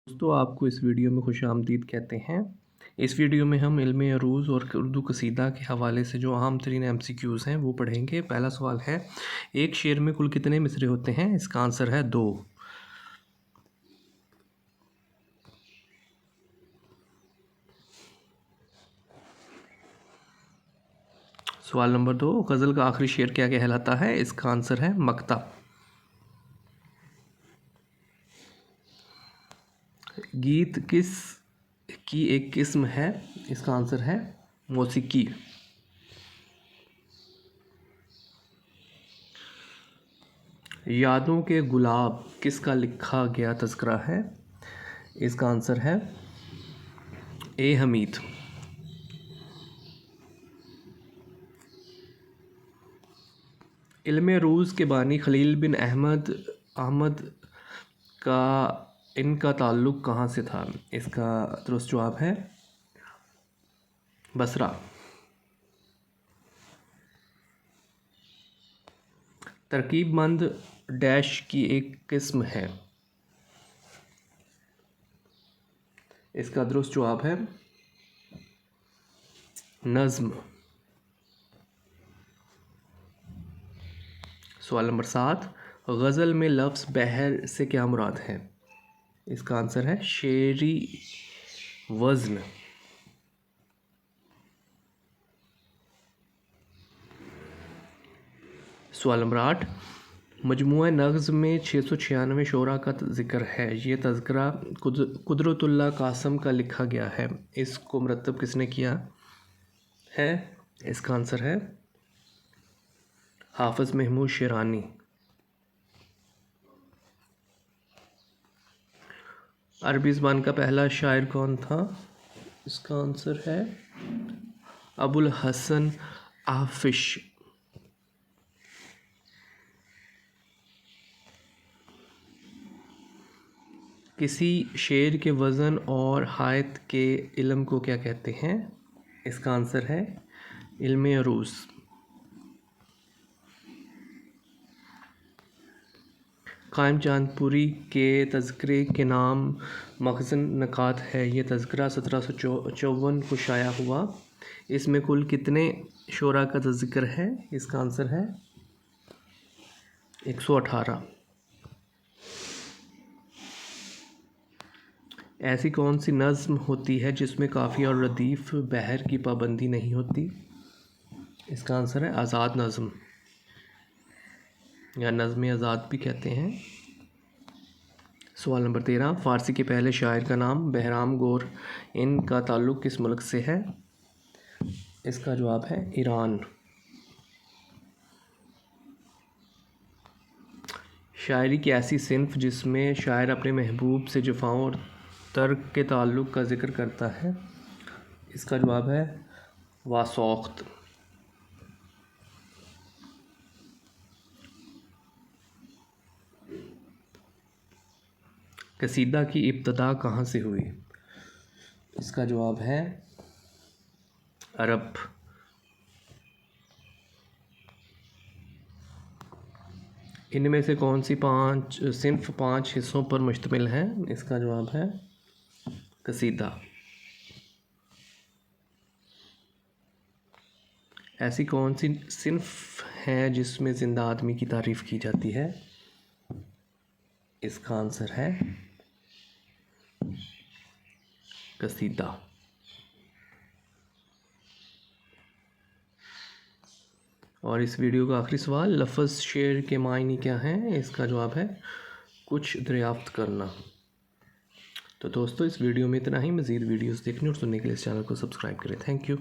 दोस्तों आपको इस वीडियो में खुशामदीद कहते हैं। इस वीडियो में हम इल्म अरूज़ और उर्दू कसीदा के हवाले से जो अहम तरीन MCQs हैं वो पढ़ेंगे। पहला सवाल है, एक शेर में कुल कितने मिसरे होते हैं? इसका आंसर है 2। सवाल नंबर 2, गज़ल का आखिरी शेर क्या कहलाता है? इसका आंसर है मक्ता। गीत किस की एक किस्म है? इसका आंसर है मौसीकी। यादों के गुलाब किसका लिखा गया तज़किरा है? इसका आंसर है ए हमीद। इल्म अरूज़ के बानी खलील बिन अहमद का इनका ताल्लुक़ कहाँ से था? इसका दुरुस्त जवाब है बसरा। तरकीबमंद डैश की एक किस्म है। इसका दुरुस्त जवाब है नज़्म। सवाल नंबर 7, गज़ल में लफ्ज़ बहर से क्या मुराद है? इसका आंसर है शेरी वज़न। सवाल नंबर 8, मजमूआ नग़्ज़ में 696 शोरा का ज़िक्र है। ये तज़किरा कुदरतुल्लाह कासम का लिखा गया है। इसको मुरत्तब किसने किया है? इसका आंसर है हाफ़िज़ महमूद शेरानी। अरबी ज़बान का पहला शायर कौन था? इसका आंसर है अबुल हसन आफ़िश। किसी शेर के वज़न और हायत के इल्म को क्या कहते हैं? इसका आंसर है इल्म अरूज़। कायम चांदपुरी के तज़किरे के नाम मख़ज़न नकात है। ये तज़किरा 1754 को शाया हुआ। इसमें कुल कितने शोरा का ज़िक्र है? इसका आंसर है 118। ऐसी कौन सी नज़्म होती है जिसमें काफ़ी और रदीफ़ बहर की पाबंदी नहीं होती? इसका आंसर है आज़ाद नज़्म या नज़्म आज़ाद भी कहते हैं। सवाल नंबर 13, फ़ारसी के पहले शायर का नाम बहराम गोर। इनका ताल्लुक़ किस मुल्क से है? इसका जवाब है ईरान। शायरी की ऐसी सिन्फ़ जिसमें शायर अपने महबूब से जफ़ाओं और तर्क के ताल्लुक़ का ज़िक्र करता है। इसका जवाब है वासौख्त। कसीदा की इब्तदा कहाँ से हुई? इसका जवाब है अरब। इनमें से कौन सी सिन्फ़ 5 हिस्सों पर मुश्तमिल है? इसका जवाब है कसीदा। ऐसी कौन सी सिन्फ़ है जिसमें ज़िंदा आदमी की तारीफ़ की जाती है? इसका आंसर है कसीदा। और इस वीडियो का आखिरी सवाल, लफ्ज़ शेर के मायने क्या हैं? इसका जवाब है कुछ दरियाफ्त करना। तो दोस्तों इस वीडियो में इतना ही। मज़ीद वीडियोस देखने और सुनने के लिए इस चैनल को सब्सक्राइब करें। Thank you.